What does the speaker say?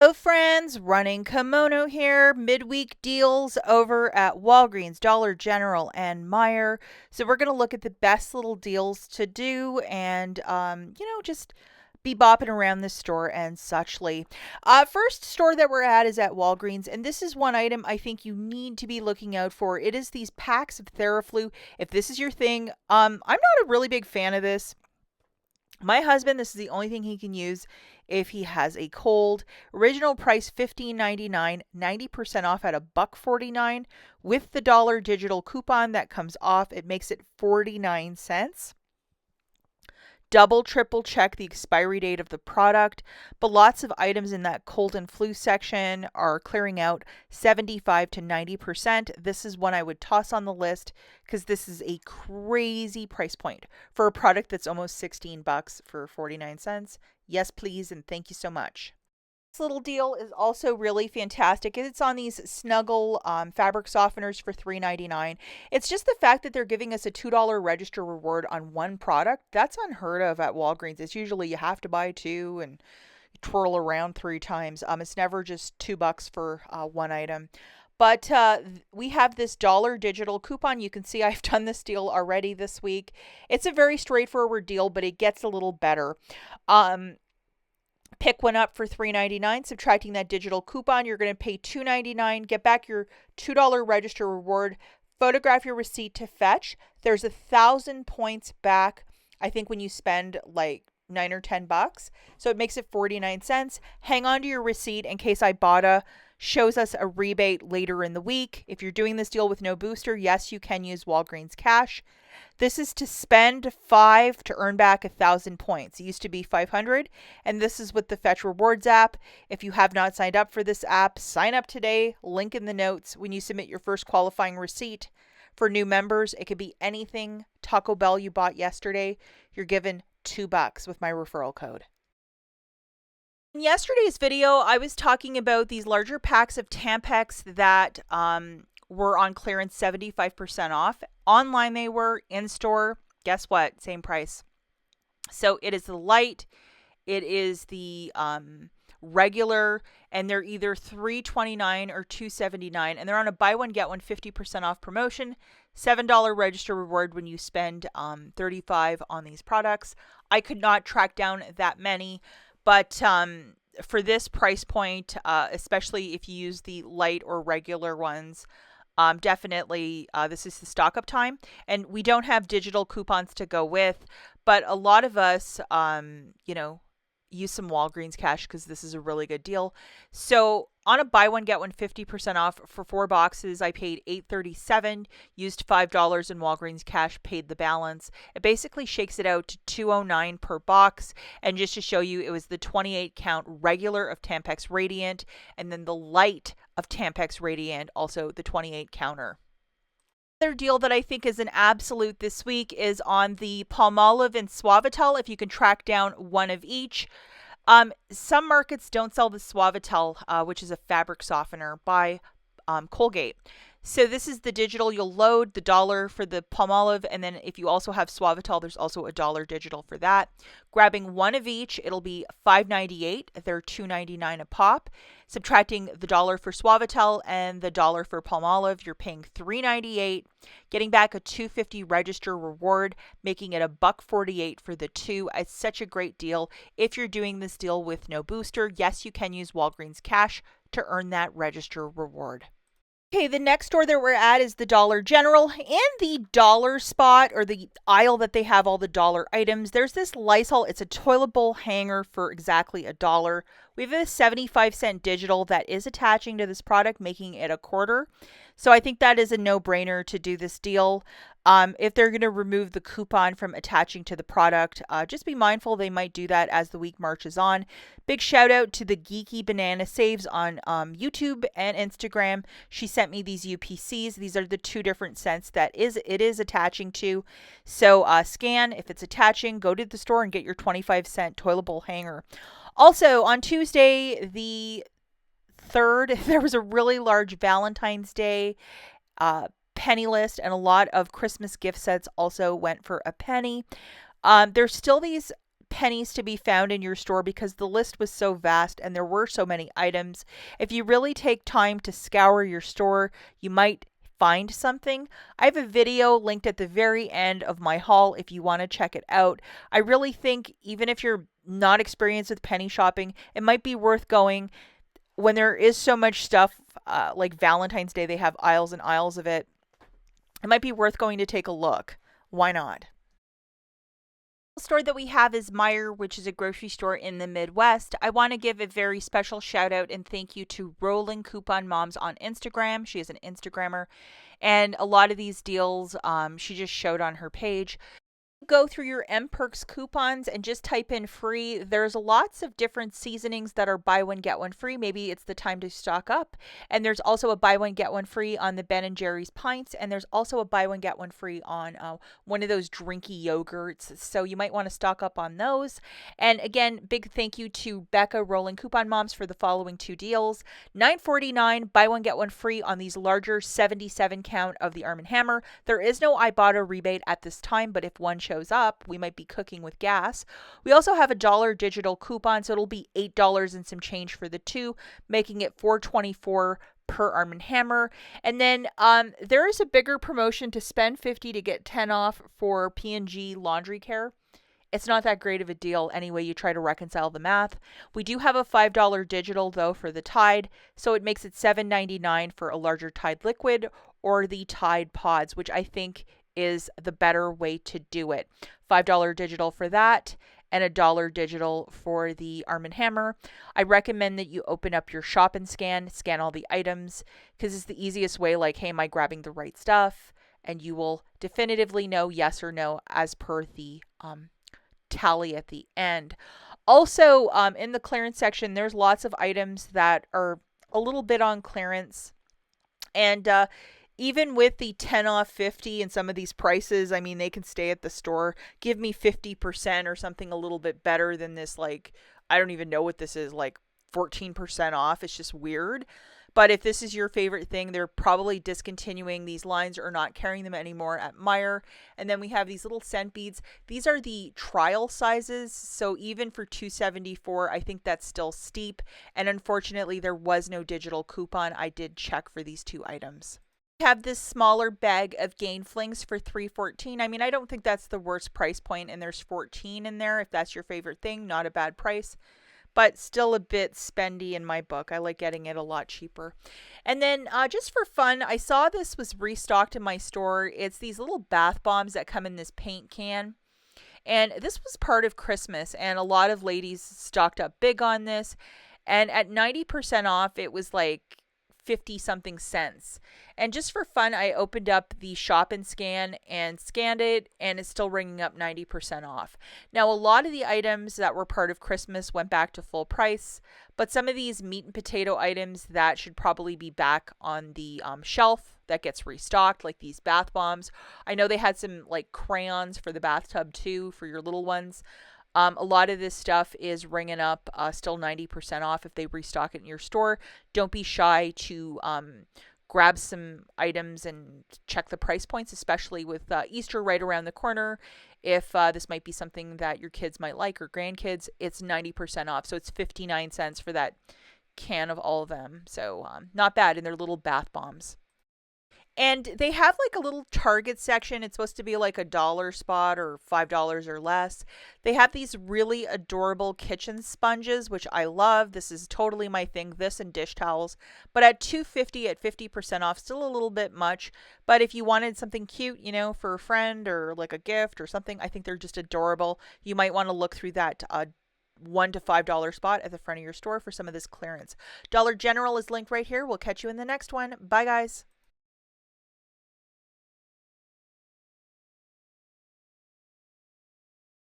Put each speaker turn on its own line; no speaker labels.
Hello friends, running kimono here. Midweek deals over at Walgreens, Dollar General, and Meijer. So we're going to look at the best little deals to do and, just be bopping around the store and suchly. First store that we're at is at Walgreens, and this is one item I think you need to be looking out for. It is these packs of Theraflu. If this is your thing, I'm not a really big fan of this. My husband, this is the only thing he can use if he has a cold. Original price $15.99, 90% off at $1.49. With the dollar digital coupon that comes off, it makes it 49 cents. Double, triple check the expiry date of the product, but lots of items in that cold and flu section are clearing out 75 to 90%. This is one I would toss on the list because this is a crazy price point for a product that's almost $16 for 49 cents. Yes, please, and thank you so much. This little deal is also really fantastic. It's on these Snuggle fabric softeners for $3.99. It's just the fact that they're giving us a $2 register reward on one product. That's unheard of at Walgreens. It's usually you have to buy two and twirl around three times. It's never just $2 for one item. But we have this dollar digital coupon. You can see I've done this deal already this week. It's a very straightforward deal, but it gets a little better. Pick one up for $3.99. Subtracting that digital coupon, you're going to pay $2.99. Get back your $2 register reward. Photograph your receipt to fetch. There's 1,000 points back, I think, when you spend like $9 or $10. So it makes it 49 cents. Hang on to your receipt in case IBOTTA shows us a rebate later in the week. If you're doing this deal with no booster, yes, you can use Walgreens cash. This is to spend 5 to earn back 1,000 points. It used to be 500, and this is with the Fetch Rewards app. If you have not signed up for this app, sign up today. Link in the notes. When you submit your first qualifying receipt for new members, it could be anything. Taco Bell you bought yesterday, you're given $2 with my referral code. In yesterday's video, I was talking about these larger packs of Tampax that were on clearance 75% off. Online they were, in store, guess what? Same price. So it is the light, it is the regular, and they're either $3.29 or $2.79, and they're on a buy one get one 50% off promotion. $7 register reward when you spend $35 on these products. I could not track down that many, but for this price point, especially if you use the light or regular ones, definitely this is the stock up time. And we don't have digital coupons to go with, but a lot of us, use some Walgreens cash because this is a really good deal. So on a buy one get one 50% off for 4 boxes, I paid $8.37, used $5 in Walgreens cash, paid the balance. It basically shakes it out to $2.09 per box. And just to show you, it was the 28 count regular of Tampax Radiant, and then the light of Tampax Radiant, also the 28 counter. Another deal that I think is an absolute this week is on the Palmolive and Suavitel, if you can track down one of each. Some markets don't sell the Suavitel, which is a fabric softener by Colgate. So this is the digital. You'll load the $1 for the Palmolive, and then if you also have Suavitel, there's also a $1 digital for that. Grabbing one of each, it'll be $5.98. They're $2.99 a pop. Subtracting the $1 for Suavitel and the $1 for Palmolive, you're paying $3.98. Getting back a $2.50 register reward, making it $1.48 for the two. It's such a great deal. If you're doing this deal with no booster, yes, you can use Walgreens cash to earn that register reward. Okay, the next store that we're at is the Dollar General. In the dollar spot, or the aisle that they have all the dollar items, there's this Lysol. It's a toilet bowl hanger for exactly $1. We have a 75-cent digital that is attaching to this product, making it $0.25. So I think that is a no-brainer to do this deal. If they're going to remove the coupon from attaching to the product, just be mindful they might do that as the week marches on. Big shout out to the Geeky Banana Saves on YouTube and Instagram. She sent me these UPCs. These are the 2 different scents that it is attaching to. So scan if it's attaching, go to the store and get your 25-cent toilet bowl hanger. Also on Tuesday, the 3rd, there was a really large Valentine's Day penny list, and a lot of Christmas gift sets also went for a penny. There's still these pennies to be found in your store because the list was so vast and there were so many items. If you really take time to scour your store, you might find something. I have a video linked at the very end of my haul if you want to check it out. I really think even if you're not experienced with penny shopping, it might be worth going. When there is so much stuff, like Valentine's Day, they have aisles and aisles of it. It might be worth going to take a look. Why not? The store that we have is Meijer, which is a grocery store in the Midwest. I want to give a very special shout out and thank you to Rolling Coupon Moms on Instagram. She is an Instagrammer, and a lot of these deals she just showed on her page. Go through your MPerks coupons and just type in free. There's lots of different seasonings that are buy one get one free. Maybe it's the time to stock up. And there's also a buy one get one free on the Ben & Jerry's pints, and there's also a buy one get one free on one of those drinky yogurts. So you might want to stock up on those. And again, big thank you to Becca, Rolling Coupon Moms, for the following two deals. $9.49 buy one get one free on these larger 77 count of the Arm & Hammer. There is no IBOTTA rebate at this time, but if one shows up, we might be cooking with gas. We also have a $1 digital coupon, so it'll be $8 and some change for the two, making it $4.24 per Arm & Hammer. And then there is a bigger promotion to spend $50 to get 10 off for P&G laundry care. It's not that great of a deal anyway you try to reconcile the math. We do have a $5 digital though for the Tide, so it makes it $7.99 for a larger Tide liquid or the Tide pods, which I think is the better way to do it. $5 digital for that and a $1 digital for the Arm & Hammer. I recommend that you open up your shop and scan all the items, because it's the easiest way, like, hey, am I grabbing the right stuff? And you will definitively know yes or no as per the tally at the end. Also, in the clearance section, there's lots of items that are a little bit on clearance. And even with the 10 off 50 and some of these prices, I mean, they can stay at the store. Give me 50% or something a little bit better than this, like, I don't even know what this is, like 14% off. It's just weird. But if this is your favorite thing, they're probably discontinuing these lines or not carrying them anymore at Meijer. And then we have these little scent beads. These are the trial sizes. So even for $2.74, I think that's still steep. And unfortunately, there was no digital coupon. I did check for these two items. We have this smaller bag of Gain Flings for $3.14. I mean, I don't think that's the worst price point, and there's 14 in there. If that's your favorite thing, not a bad price, but still a bit spendy in my book. I like getting it a lot cheaper. And then just for fun, I saw this was restocked in my store. It's these little bath bombs that come in this paint can. And this was part of Christmas, and a lot of ladies stocked up big on this. And at 90% off, it was like 50 something cents. And just for fun, I opened up the shop and scan and scanned it, and it's still ringing up 90% off. Now, a lot of the items that were part of Christmas went back to full price, but some of these meat and potato items that should probably be back on the shelf that gets restocked, like these bath bombs. I know they had some like crayons for the bathtub too for your little ones. A lot of this stuff is ringing up still 90% off if they restock it in your store. Don't be shy to grab some items and check the price points, especially with Easter right around the corner. If this might be something that your kids might like or grandkids, it's 90% off. So it's 59 cents for that can of all of them. So not bad, in their little bath bombs. And they have like a little Target section. It's supposed to be like a dollar spot or $5 or less. They have these really adorable kitchen sponges, which I love. This is totally my thing, this and dish towels. But at $2.50 at 50% off, still a little bit much. But if you wanted something cute, you know, for a friend or like a gift or something, I think they're just adorable. You might want to look through that $1 to $5 spot at the front of your store for some of this clearance. Dollar General is linked right here. We'll catch you in the next one. Bye, guys.